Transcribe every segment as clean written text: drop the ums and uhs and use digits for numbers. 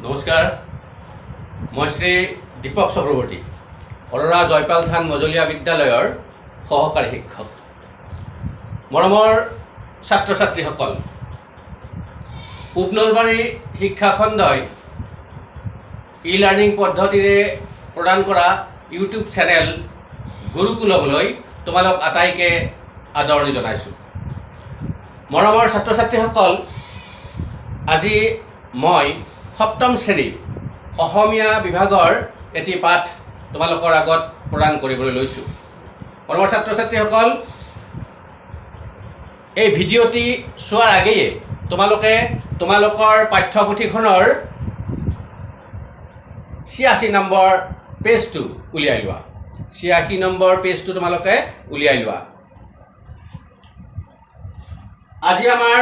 নমস্কাৰ, মই শ্ৰী দীপক চক্ৰৱৰ্তী, অৰোৰা জয়পাল থান মজলীয়া বিদ্যালয়ৰ সহকাৰী শিক্ষক। মৰমৰ ছাত্ৰ ছাত্ৰীসকল, পূব নলবাৰী শিক্ষা খণ্ডই ই লাৰ্ণিং পদ্ধতিৰে প্ৰদান কৰা ইউটিউব চেনেল গুৰুকুলমলৈ তোমালোক আটাইকে আদৰণি জনাইছোঁ। মৰমৰ ছাত্ৰ ছাত্ৰীসকল, আজি মই সপ্তম শ্ৰেণীৰ অসমীয়া বিভাগৰ এটি পাঠ তোমালোকৰ আগত প্ৰদান কৰিবলৈ লৈছোঁ। মৰমৰ ছাত্ৰ ছাত্ৰীসকল, এই ভিডিঅ'টি চোৱাৰ আগেয়ে তোমালোকে তোমালোকৰ পাঠ্যপুথিখনৰ 86 নম্বৰ পেজটো উলিয়াই লোৱা। 86 নম্বৰ পেজটো তোমালোকে উলিয়াই লোৱা। আজি আমাৰ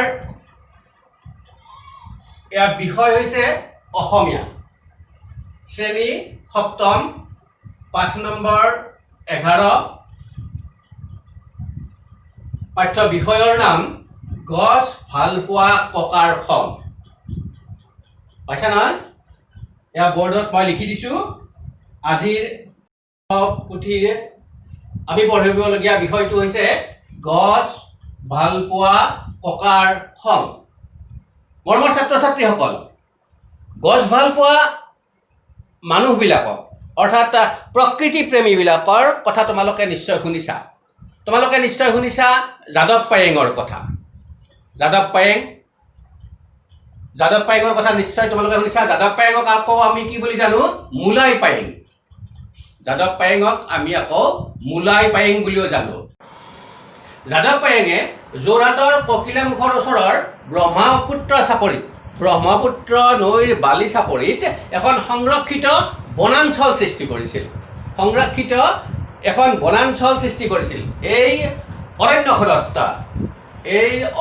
ইয়াৰ বিষয় হৈছে অসমীয়া, শ্ৰেণী সপ্তম, পাঠ নম্বৰ 11। পাঠ্য বিষয়ৰ নাম গছ ভাল পোৱা ককাৰ খং। পাইছা নহয়? এয়া বৰ্ডত মই লিখি দিছোঁ। আজিৰ পুথিৰ আমি পঢ়িবলগীয়া বিষয়টো হৈছে গছ ভাল পোৱা ককাৰ খং। মৰমৰ ছাত্ৰ ছাত্ৰীসকল, গছ ভাল পোৱা মানুহবিলাকক অৰ্থাৎ প্ৰকৃতি প্ৰেমীবিলাকৰ কথা তোমালোকে নিশ্চয় শুনিছা। তোমালোকে নিশ্চয় শুনিছা যাদৱ পায়েঙৰ কথা। যাদৱ পায়েঙৰ কথা নিশ্চয় তোমালোকে শুনিছা। যাদৱ পায়েঙক আকৌ আমি কি বুলি জানো? মোলাই পায়েং। যাদৱ পায়েঙক আমি আকৌ মোলাই পায়েং বুলিও জানো। যাদৱ পায়েঙে যোৰহাটৰ ককিলামুখৰ ওচৰৰ ব্ৰহ্মপুত্ৰ নৈৰ বালি চাপৰিত এখন সংৰক্ষিত বনাঞ্চল সৃষ্টি কৰিছিল। এই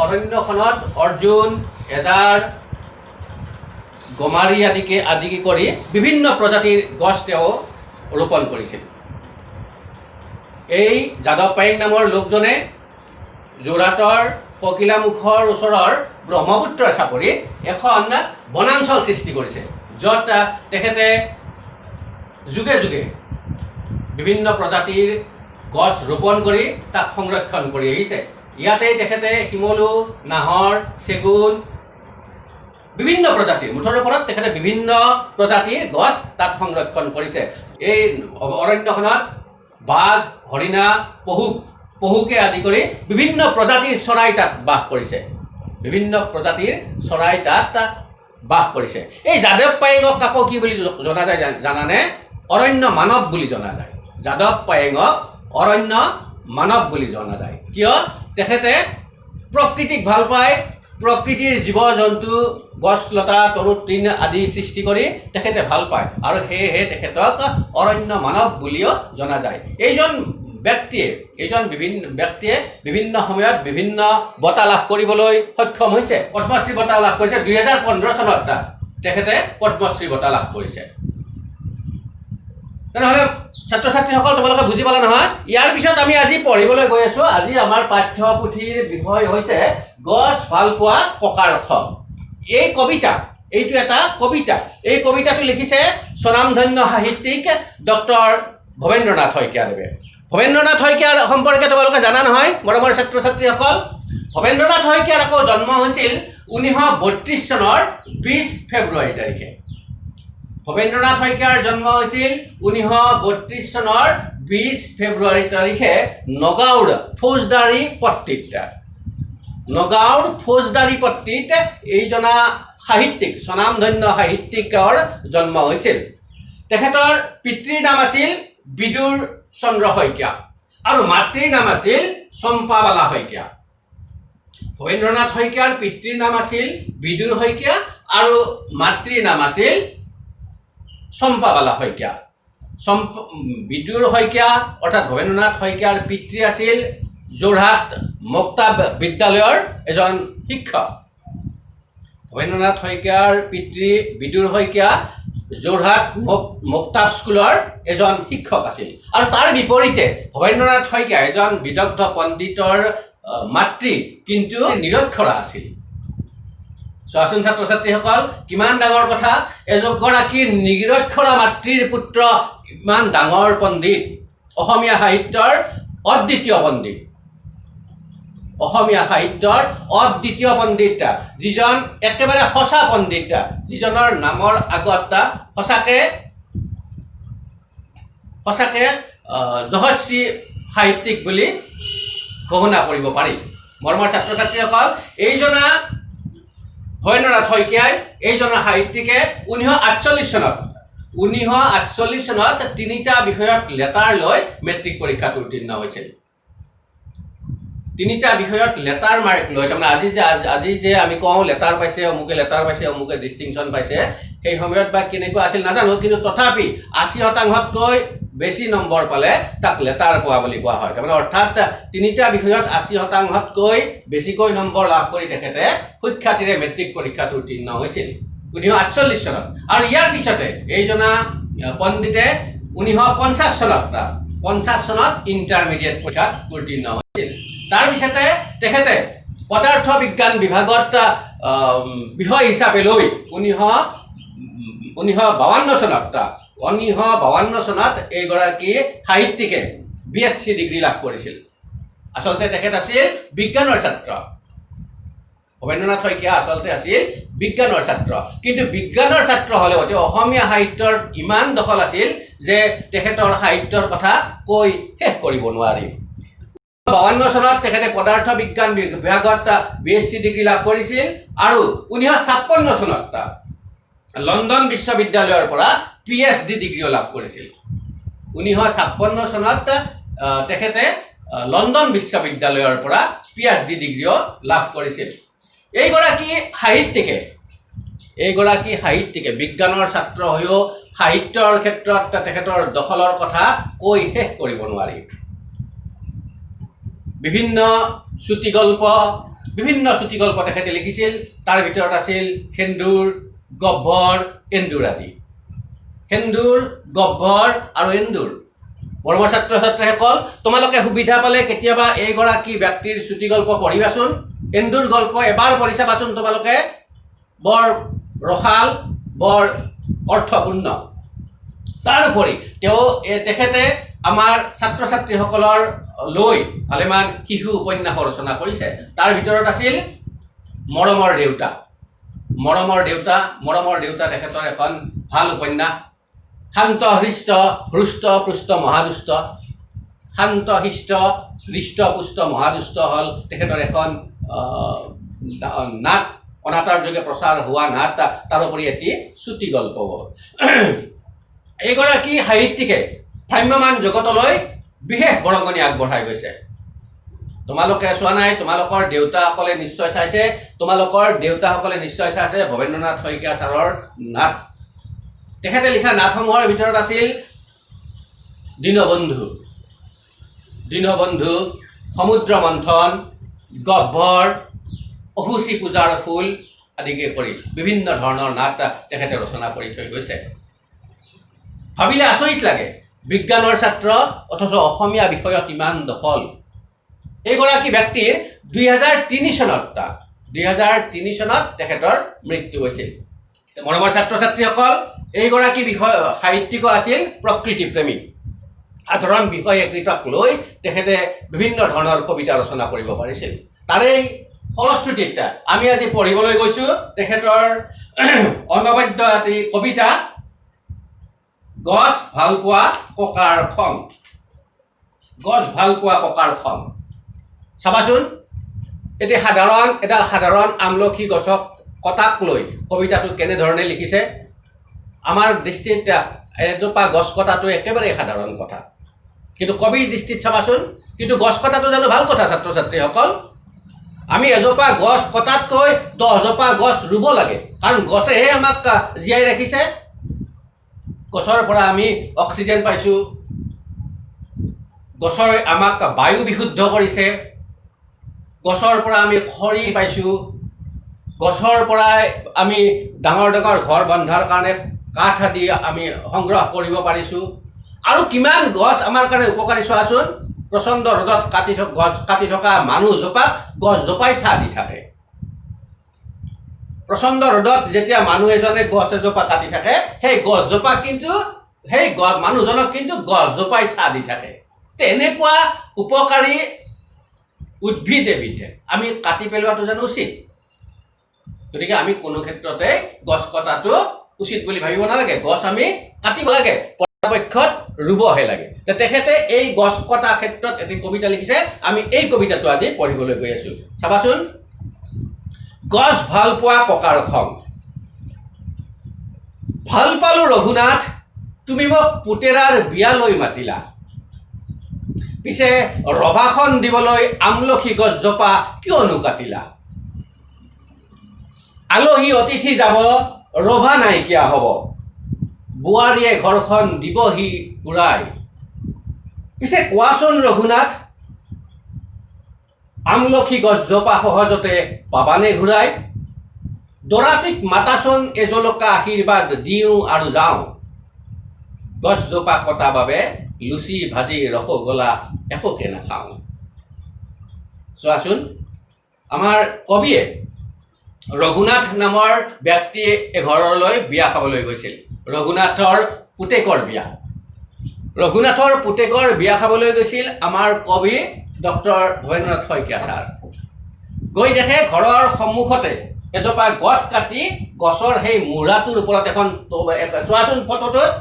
অৰণ্যখনত অৰ্জুন, এজাৰ, গমাৰি আদি কৰি বিভিন্ন প্ৰজাতিৰ গছ তেওঁ ৰোপণ কৰিছিল। এই যাদৱ পায়েং নামৰ লোকজনে যোৰহাটৰ ককিলামুখৰ ওচৰৰ ব্ৰহ্মপুত্ৰ চাপৰিত এখন বনাঞ্চল সৃষ্টি কৰিছে, য'ত তেখেতে যুগে যুগে বিভিন্ন প্ৰজাতিৰ গছ ৰোপণ কৰি তাক সংৰক্ষণ কৰি আহিছে। ইয়াতেই তেখেতে শিমলু, নাহৰ, চেগুন, বিভিন্ন প্ৰজাতিৰ মুঠৰ ওপৰত তেখেতে বিভিন্ন প্ৰজাতিৰ গছ তাত সংৰক্ষণ কৰিছে। এই অৰণ্যখনত বাঘ, হৰিণা, পহুকে আদি কৰি বিভিন্ন প্ৰজাতিৰ চৰাই তাত বাস কৰিছে। এই যাদৱ পায়েঙক আকৌ কি বুলি জনা যায় জানানে? অৰণ্য মানৱ বুলি জনা যায়। যাদৱ পায়েঙক অৰণ্য মানৱ বুলি জনা যায়। কিয়? তেখেতে প্ৰকৃতিক ভাল পায়, প্ৰকৃতিৰ জীৱ জন্তু, গছ লতা, তৰু তৃণ আদি সৃষ্টি কৰি তেখেতে ভাল পায়, আৰু সেয়েহে তেখেতক অৰণ্য মানৱ বুলিও জনা যায়। এইজন ব্যক্তিয়ে বিভিন্ন সময়ত বিভিন্ন বঁটা লাভ কৰিবলৈ সক্ষম হৈছে। পদ্মশ্ৰী বঁটা লাভ কৰিছে। 2015 চনত তেখেতে পদ্মশ্ৰী বঁটা লাভ কৰিছে। তেনেহ'লে ছাত্ৰ ছাত্ৰীসকল, তোমালোকে বুজি পালা নহয়? ইয়াৰ পিছত আমি আজি পঢ়িবলৈ গৈ আছোঁ। আজি আমাৰ পাঠ্যপুথিৰ বিষয় হৈছে গছ ভাল পোৱা ককাৰ খং। এইটো এটা কবিতা। এই কবিতাটো লিখিছে স্বনামধন্য সাহিত্যিক ডক্টৰ ভৱেন্দ্ৰনাথ শইকীয়াদেৱে। ভৱেন্দ্ৰনাথ শইকীয়াৰ সম্পৰ্কে তোমালোকে জানা নহয় মৰমৰ ছাত্ৰ ছাত্ৰীসকল? ভৱেন্দ্ৰনাথ শইকীয়াৰ আকৌ জন্ম হৈছিল 1932 চনৰ 20 ফেব্ৰুৱাৰী তাৰিখে। ভৱেন্দ্ৰনাথ শইকীয়াৰ জন্ম হৈছিল 1932 চনৰ 20 ফেব্ৰুৱাৰী তাৰিখে নগাঁৱৰ ফৌজদাৰী পট্টিত এইজনা সাহিত্যিক, স্বনামধন্য সাহিত্যিকৰ জন্ম হৈছিল। তেখেতৰ পিতৃৰ নাম আছিল বিদুৰ চন্দ্ৰ শইকীয়া আৰু মাতৃৰ নাম আছিল চম্পাবালা শইকীয়া। ভৱেন্দ্ৰনাথ শইকীয়াৰ পিতৃৰ নাম আছিল বিদুৰ শইকীয়া আৰু মাতৃৰ নাম আছিল চম্পাবালা শইকীয়া। বিদুৰ শইকীয়া অৰ্থাৎ ভৱেন্দ্ৰনাথ শইকীয়াৰ পিতৃ আছিল যোৰহাট মুক্তাব বিদ্যালয়ৰ এজন শিক্ষক। ভৱেন্দ্ৰনাথ শইকীয়াৰ পিতৃ বিদুৰ শইকীয়া যোৰহাট মুক্তাব স্কুলৰ এজন শিক্ষক আছিল। আৰু তাৰ বিপৰীতে ভৱেন্দ্ৰনাথ শইকীয়া এজন বিদগ্ধ পণ্ডিতৰ মাতৃ কিন্তু নিৰক্ষৰা আছিল। চোৱাচোন ছাত্ৰ ছাত্ৰীসকল কিমান ডাঙৰ কথা এগৰাকী নিৰক্ষৰা মাতৃৰ পুত্ৰ ইমান ডাঙৰ পণ্ডিত অসমীয়া সাহিত্যৰ অদ্বিতীয় পণ্ডিত অসমীয়া সাহিত্যৰ অদ্বিতীয় পণ্ডিত যিজন একেবাৰে সঁচা পণ্ডিত যিজনৰ নামৰ আগত সঁচাকে যশস্বী সাহিত্যিক বুলি ঘোষণা কৰিব পাৰি মৰমৰ ছাত্ৰ ছাত্ৰীসকল এইজনা ভৱেন্দ্ৰনাথ শইকীয়াই এইজনা সাহিত্যিকে 1948 চনত তিনিটা বিষয়ত লেটাৰ লৈ মেট্ৰিক পৰীক্ষাত উত্তীৰ্ণ হৈছিল তিনিটা বিষয়ত লেটাৰ মাৰ্ক লৈ তাৰমানে আজি যে আমি কওঁ লেটাৰ পাইছে অমুকে ডিষ্টিংশ্যন পাইছে সেই সময়ত বা কেনেকুৱা আছিল নাজানো কিন্তু তথাপি 80%তকৈ বেছি নম্বৰ পালে তাক লেটাৰ পোৱা বুলি কোৱা হয় তাৰমানে অৰ্থাৎ তিনিটা বিষয়ত 80%তকৈ বেছিকৈ নম্বৰ লাভ কৰি তেখেতে সুখ্যাতিৰে মেট্ৰিক পৰীক্ষাত উত্তীৰ্ণ হৈছিল 1948 চনত আৰু ইয়াৰ পিছতে এইজনা পণ্ডিতে 1950 চনত ইণ্টাৰমিডিয়েট পৰীক্ষাত উত্তীৰ্ণ হৈছিল তাৰ পিছতে তেখেতে পদাৰ্থ বিজ্ঞান বিভাগত বিষয় হিচাপে লৈ 1952 চনত এইগৰাকী সাহিত্যিকে BSc ডিগ্ৰী লাভ কৰিছিল আচলতে তেখেত আছিল বিজ্ঞানৰ ছাত্ৰ ভৱেন্দ্ৰনাথ শইকীয়া আচলতে আছিল বিজ্ঞানৰ ছাত্ৰ কিন্তু বিজ্ঞানৰ ছাত্ৰ হ'লেও তেওঁ অসমীয়া সাহিত্যৰ ইমান দখল আছিল যে তেখেতৰ সাহিত্যৰ কথা কৈ শেষ কৰিব নোৱাৰি 52 চনত তেখেতে পদাৰ্থ বিজ্ঞান বিভাগত BSc ডিগ্ৰী লাভ কৰিছিল আৰু 1956 চনত লণ্ডন বিশ্ববিদ্যালয়ৰ পৰা PhD ডিগ্ৰীও লাভ কৰিছিল 1956 চনত তেখেতে লণ্ডন বিশ্ববিদ্যালয়ৰ পৰা PhD ডিগ্ৰীও লাভ কৰিছিল এইগৰাকী সাহিত্যিকে বিজ্ঞানৰ ছাত্ৰ হৈও সাহিত্যৰ ক্ষেত্ৰত তেখেতৰ দখলৰ কথা কৈ শেষ কৰিব নোৱাৰি বিভিন্ন চুটি গল্প তেখেতে লিখিছিল তাৰ ভিতৰত আছিল সেন্দুৰ গহ্বৰ এন্দুৰ আদি সেন্দুৰ গহ্বৰ আৰু এন্দুৰ মৰমৰ ছাত্ৰ ছাত্ৰীসকল তোমালোকে সুবিধা পালে কেতিয়াবা এইগৰাকী ব্যক্তিৰ চুটি গল্প পঢ়িবাচোন এন্দুৰ গল্প এবাৰ পঢ়ি চাবাচোন তোমালোকে বৰ ৰসাল বৰ অৰ্থপূৰ্ণ তাৰোপৰি তেখেতে আমাৰ ছাত্ৰ ছাত্ৰীসকলৰ লৈ ভালেমান শিশু উপন্যাস ৰচনা কৰিছে তাৰ ভিতৰত আছিল মৰমৰ দেউতা তেখেতৰ এখন ভাল উপন্যাস শান্ত হৃষ্ট পুষ্ট মহাদুষ্ট হ'ল তেখেতৰ এখন নাট অনাতাঁৰ যোগে প্ৰচাৰ হোৱা নাট তাৰোপৰি এটি চুটি গল্প এইগৰাকী সাহিত্যিকে ভ্ৰাম্যমান জগতলৈ বিশেষ বৰঙণি আগবঢ়াই গৈছে তোমালোকে চোৱা নাই তোমালোকৰ দেউতাসকলে নিশ্চয় চাইছে ভৱেন্দ্ৰনাথ শইকীয়া ছাৰৰ নাট তেখেতে লিখা নাটসমূহৰ ভিতৰত আছিল দীনবন্ধু সমুদ্ৰ মন্থন গহ্বৰ অসুচি পূজাৰ ফুল আদিকে কৰি বিভিন্ন ধৰণৰ নাট তেখেতে ৰচনা কৰি থৈ গৈছে ভাবিলে আচৰিত লাগে বিজ্ঞানৰ ছাত্ৰ অথচ অসমীয়া বিষয়ত ইমান দখল এইগৰাকী ব্যক্তিৰ 2003 চনত তেখেতৰ মৃত্যু হৈছিল মৰমৰ ছাত্ৰ ছাত্ৰীসকল এইগৰাকী সাহিত্যিক আছিল প্ৰকৃতি প্ৰেমী সাধাৰণ বিষয় একৃতক লৈ তেখেতে বিভিন্ন ধৰণৰ কবিতা ৰচনা কৰিব পাৰিছিল তাৰেই ফলশ্ৰুতিত আমি আজি পঢ়িবলৈ গৈছোঁ তেখেতৰ অনবদ্য এটি কবিতা গছ ভাল পোৱা ককাৰ খং চাবাচোন এডাল সাধাৰণ আমলখি গছক কটাক লৈ কবিতাটো কেনেধৰণে লিখিছে আমাৰ দৃষ্টিত এজোপা গছ কটাটো একেবাৰে সাধাৰণ কথা কিন্তু কবিৰ দৃষ্টিত চাবাচোন কিন্তু গছ কটাটো জানো ভাল কথা ছাত্ৰ ছাত্ৰীসকল আমি এজোপা গছ কটাতকৈ 10জোপা গছ ৰুব লাগে কাৰণ গছেহে আমাক জীয়াই ৰাখিছে গছৰ পৰা আমি অক্সিজেন পাইছোঁ গছৰ আমাক বায়ু বিশুদ্ধ কৰিছে গছৰ পৰা আমি খৰি পাইছোঁ গছৰ পৰাই আমি ডাঙৰ ঘৰ বন্ধাৰ কাৰণে কাঠ আদি আমি সংগ্ৰহ কৰিব পাৰিছোঁ আৰু কিমান গছ আমাৰ কাৰণে উপকাৰী চোৱাচোন প্ৰচণ্ড ৰ'দত গছ কাটি থকা মানুহজোপাক গছজোপাই ছাঁ দি থাকে প্ৰচণ্ড ৰ'দত যেতিয়া মানুহ এজনে গছ এজোপা কাটি থাকে সেই গছজোপা কিন্তু সেই মানুহজনক কিন্তু গছজোপাই ছাঁ দি থাকে তেনেকুৱা উপকাৰী উদ্ভিদ এবিধে আমি কাটি পেলোৱাটো জানো উচিত গতিকে আমি কোনো ক্ষেত্ৰতে গছ কটাটো উচিত বুলি ভাবিব নালাগে গছ আমি কাটিব লাগে পৰাপক্ষত ৰুবহে লাগে তেখেতে এই গছ কটা ক্ষেত্ৰত এটি কবিতা লিখিছে আমি এই কবিতাটো আজি পঢ়িবলৈ গৈ আছো চাবাচোন গছ ভাল পোৱা ককাৰ খং ভাল পালো ৰঘুনাথ তুমি মোক পুতেৰাৰ বিয়ালৈ মাতিলা পিছে ৰভাখন দিবলৈ আমলখি গছজোপা কিয়নো কাটিলা আলহী অতিথি যাব ৰভা নাইকিয়া হ'ব বোৱাৰীয়ে ঘৰখন দিবহি পুৰাই পিছে কোৱাচোন ৰঘুনাথ আমলখি গছজোপা সহজতে পাবানে ঘূৰাই দৰাটিক মাতাচোন এজলকা আশীৰ্বাদ দিওঁ আৰু যাওঁ গছজোপা কটা বাবে লুচি ভাজি ৰসগোল্লা একোকে নাখাওঁ চোৱাচোন আমাৰ কবিয়ে ৰঘুনাথ নামৰ ব্যক্তি এঘৰলৈ বিয়া খাবলৈ গৈছিল ৰঘুনাথৰ পুতেকৰ বিয়া খাবলৈ গৈছিল আমাৰ কবি ডক্টৰ ভৱেন্দ্ৰনাথ শইকীয়া ছাৰ গৈ দেখে ঘৰৰ সন্মুখতে এজোপা গছ কাটি গছৰ সেই মূৰাটোৰ ওপৰত এখন চোৱাচোন ফটোটোত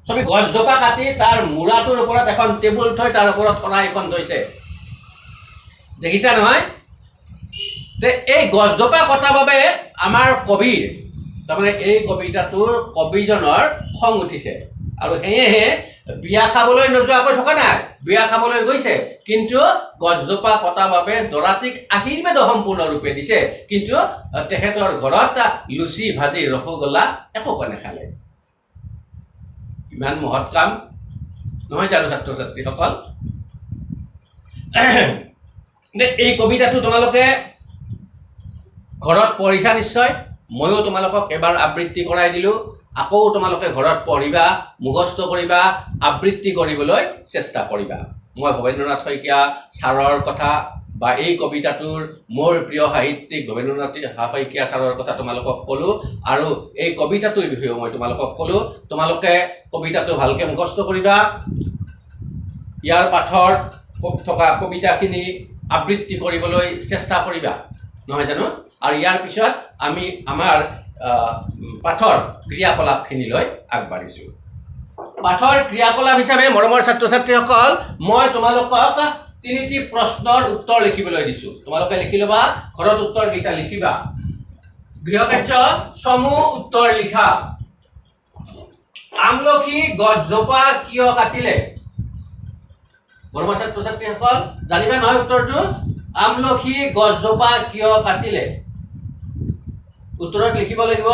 ছবি গছজোপা কাটি তাৰ মূৰাটোৰ ওপৰত এখন টেবুল থৈ তাৰ ওপৰত শৰাই এখন থৈছে দেখিছা নহয় এই গছজোপা কটাৰ বাবে আমাৰ কবিৰ তাৰমানে এই কবিতাটোৰ কবিজনৰ খং উঠিছে আৰু সেয়েহে বিয়া খাবলৈ নোযোৱাকৈ থকা নাই বিয়া খাবলৈ গৈছে কিন্তু গছজোপা কটাৰ বাবে দৰাটিক আশীৰ্বাদ সম্পূৰ্ণৰূপে দিছে কিন্তু তেখেতৰ ঘৰত লুচি ভাজি ৰসগোল্লা একোকে নাখালে ইমান মহৎ কাম নহয় জানো ছাত্ৰ ছাত্ৰীসকল এই কবিতাটো তোমালোকে ঘৰত পঢ়িছা নিশ্চয় ময়ো তোমালোকক এবাৰ আবৃত্তি কৰাই দিলোঁ আকৌ তোমালোকে ঘৰত পঢ়িবা মুখস্থ কৰিবা আবৃত্তি কৰিবলৈ চেষ্টা কৰিবা মই ভৱেন্দ্ৰনাথ শইকীয়া ছাৰৰ কথা বা এই কবিতাটোৰ মোৰ প্ৰিয় সাহিত্যিক ভৱেন্দ্ৰনাথ শইকীয়া ছাৰৰ কথা তোমালোকক ক'লোঁ আৰু এই কবিতাটোৰ বিষয়েও মই তোমালোকক ক'লোঁ তোমালোকে কবিতাটো ভালকৈ মুখস্থ কৰিবা ইয়াৰ পাঠৰ থকা কবিতাখিনি আবৃত্তি কৰিবলৈ চেষ্টা কৰিবা নহয় জানো আৰু ইয়াৰ পিছত আমি আমাৰ পাঠৰ ক্ৰিয়াকলাপখিনিলৈ আগবাঢ়িছোঁ পাঠৰ ক্ৰিয়াকলাপ হিচাপে মৰমৰ ছাত্ৰ ছাত্ৰীসকল মই তোমালোকক 3টি প্ৰশ্নৰ উত্তৰ লিখিবলৈ দিছোঁ তোমালোকে লিখি ল'বা ঘৰত উত্তৰকেইটা লিখিবা গৃহকাৰ্য সমূহ উত্তৰ লিখা আমলখি গছজোপা কিয় কাটিলে মৰমৰ ছাত্ৰ ছাত্ৰীসকল জানিবা নহয় উত্তৰটো আমলখি গছজোপা কিয় কাটিলে উত্তৰত লিখিব লাগিব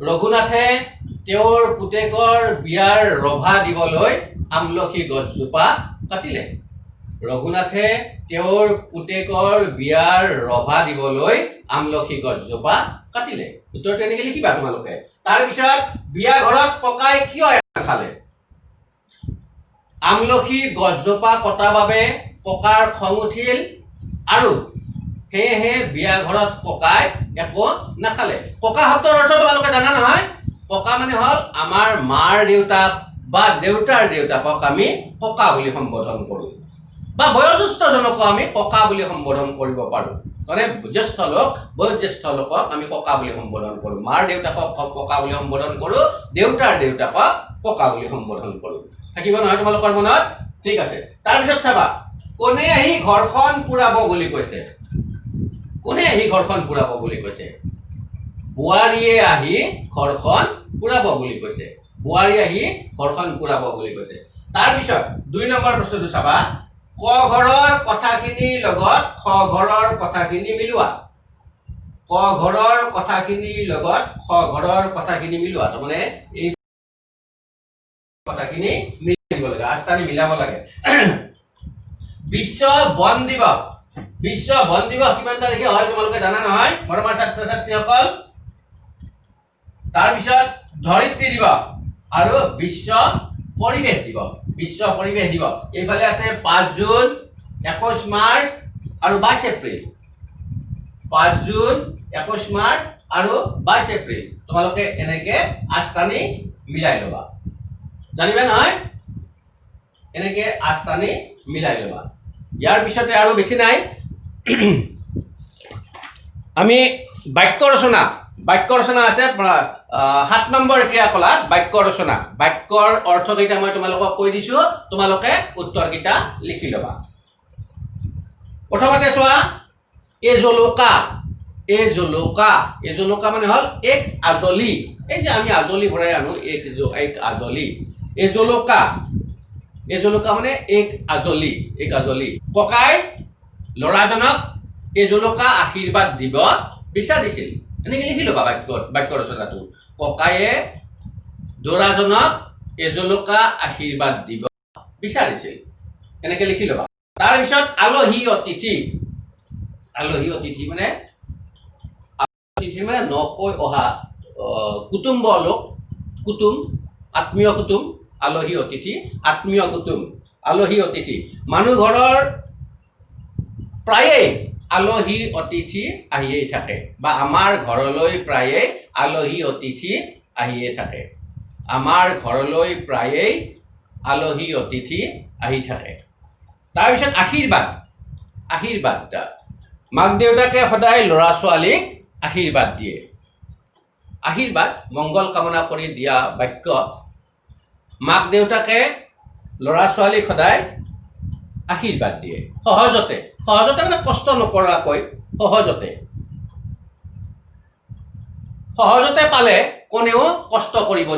ৰঘুনাথে তেওঁৰ পুতেকৰ বিয়াৰ ৰভা দিবলৈ আমলখি গছজোপা কাটিলে ৰঘুনাথে তেওঁৰ পুতেকৰ বিয়াৰ ৰভা দিবলৈ আমলখি গছজোপা কাটিলে উত্তৰটো এনেকৈ লিখিবা তোমালোকে তাৰপিছত বিয়া ঘৰত ককাই কিয় নাখালে আমলখি গছজোপা কটাৰ বাবে ককাৰ খং উঠিল আৰু সেয়েহে বিয়া ঘৰত ককাই একো নাখালে ককা শব্দৰ অৰ্থ তোমালোকে জানা নহয় ককা মানে হ'ল আমাৰ মাৰ দেউতাক বা দেউতাৰ দেউতাকক আমি ককা বুলি সম্বোধন কৰোঁ বা বয়োজ্যেষ্ঠজনকো আমি ককা বুলি সম্বোধন কৰিব পাৰোঁ মানে জ্যেষ্ঠ লোক বয়োজ্যেষ্ঠ লোকক আমি ককা বুলি সম্বোধন কৰোঁ মাৰ দেউতাকক ককা বুলি সম্বোধন কৰোঁ দেউতাৰ দেউতাকক ককা বুলি সম্বোধন কৰোঁ থাকিব নহয় তোমালোকৰ মনত ঠিক আছে তাৰপিছত চাবা কোনে আহি ঘৰখন পুৰাব বুলি কৈছে কোনে আহি ঘৰখন পুৰাব বুলি কৈছে বোৱাৰীয়ে আহি ঘৰখন পুৰাব বুলি কৈছে বোৱাৰী আহি ঘৰখন পুৰাব বুলি কৈছে তাৰপিছত 2 নম্বৰ প্ৰশ্নটো চাবা ক ঘৰৰ কথাখিনিৰ লগত খ ঘৰৰ কথাখিনি মিলোৱা ক ঘৰৰ কথাখিনিৰ লগত খ ঘৰৰ কথাখিনি মিলোৱা তাৰমানে এই কথাখিনি মিলিব লাগে আস্থানি মিলাব লাগে বিশ্ব বন দিৱস কিমান তাৰিখে হয় তোমালোকে জানা নহয় মৰমৰ ছাত্ৰ ছাত্ৰীসকল তাৰপিছত ধৰিত্ৰী দিৱস আৰু বিশ্ব পৰিৱেশ দিৱস এইফালে আছে 5 জুন 21 মাৰ্চ আৰু 22 এপ্ৰিল 5 জুন, 21 মাৰ্চ আৰু 22 এপ্ৰিল। তোমালোকে এনেকে আস্তানি মিলাই ল'বা, জানিবা নহয়? এনেকে আস্তানি মিলাই ল'বা। ইয়াৰ পিছতে আৰু বেছি নাই, আমি বাক্য ৰচনা আছে 7 নম্বৰ ক্ৰিয়াকলাপ বাক্য ৰচনা। বাক্যৰ অৰ্থকেইটা মই তোমালোকক কৈ দিছোঁ, তোমালোকে উত্তৰকেইটা লিখি ল'বা। প্ৰথমতে চোৱা, এ জলকা মানে হ'ল এক আজলি। এই যে আমি আজলি ভৰাই আনো, এক আজলি। এ জলকা মানে এক আজলি। ককাই ল'ৰাজনক এজলকা আশীৰ্বাদ দিব বিচাৰিছিল। এনেকে লিখি ল'বা বাক্য ৰচনাটো। ককায়ে ল'ৰাজনক এজলকা আশীৰ্বাদ দিব বিচাৰিছিল, এনেকে লিখি ল'বা। তাৰপিছত আলহী অতিথি মানে নকৈ অহা কুটুম্ব লোক, আত্মীয় কুটুম। আলহী অতিথি, আত্মীয় কুটুম, আলহী অতিথি। মানুহ ঘৰৰ প্ৰায়ে আলহী অতিথি আহিয়েই থাকে, বা আমাৰ ঘৰলৈ প্ৰায়ে আলহী অতিথি আহিয়ে থাকে। আমাৰ ঘৰলৈ প্ৰায়েই আলহী অতিথি আহি থাকে। তাৰপিছত আশীৰ্বাদ। মাক দেউতাকে সদায় ল'ৰা ছোৱালীক আশীৰ্বাদ দিয়ে। আশীৰ্বাদ মংগল কামনা কৰি দিয়া বাক্য। মাক দেউতাকে ল'ৰা ছোৱালীক সদায় আশীৰ্বাদ দিয়ে সহজতে মানে কষ্ট নকৰাকৈ, সহজতে পালে কোনেও কষ্ট কৰিব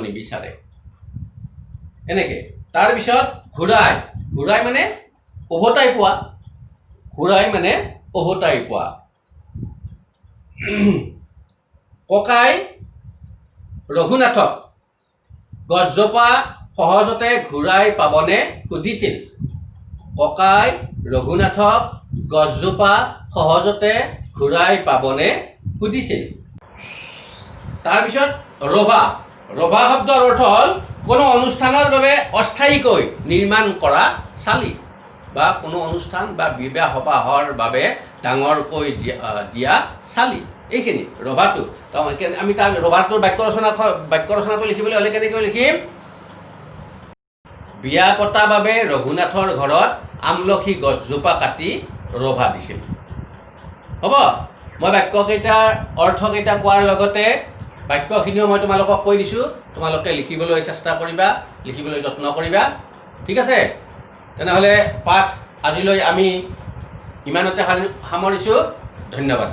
নিবিচাৰে। এনেকে। তাৰপিছত ঘূৰাই মানে উভতাই পোৱা। ককাই ৰঘুনাথক গছজোপা সহজতে ঘূৰাই পাবনে সুধিছিল। ককাই ৰঘুনাথক গছজোপা সহজতে ঘূৰাই পাবনে সুধিছিল। তাৰপিছত ৰভা শব্দৰ অৰ্থ হ'ল কোনো অনুষ্ঠানৰ বাবে অস্থায়ীকৈ নিৰ্মাণ কৰা চালি, বা কোনো অনুষ্ঠান বা বিবাহ সবাহৰ বাবে ডাঙৰকৈ দিয়া চালি। এইখিনি ৰভাটো। আমি তাৰ ৰভাটোৰ বাক্য ৰচনাটো লিখিবলৈ হ'লে কেনেকৈ লিখিম? বিয়া পতা বাবে ৰঘুনাথৰ ঘৰত আমলখি গছজোপা কাটি ৰভা দিছিল। হ'ব, মই বাক্যকেইটাৰ অৰ্থকেইটা কোৱাৰ লগতে বাক্যখিনিও মই তোমালোকক কৈ দিছোঁ। তোমালোকে লিখিবলৈ চেষ্টা কৰিবা, লিখিবলৈ যত্ন কৰিবা। ঠিক আছে? তেনেহ'লে পাঠ আজিলৈ আমি ইমানতে সামৰিছোঁ। ধন্যবাদ।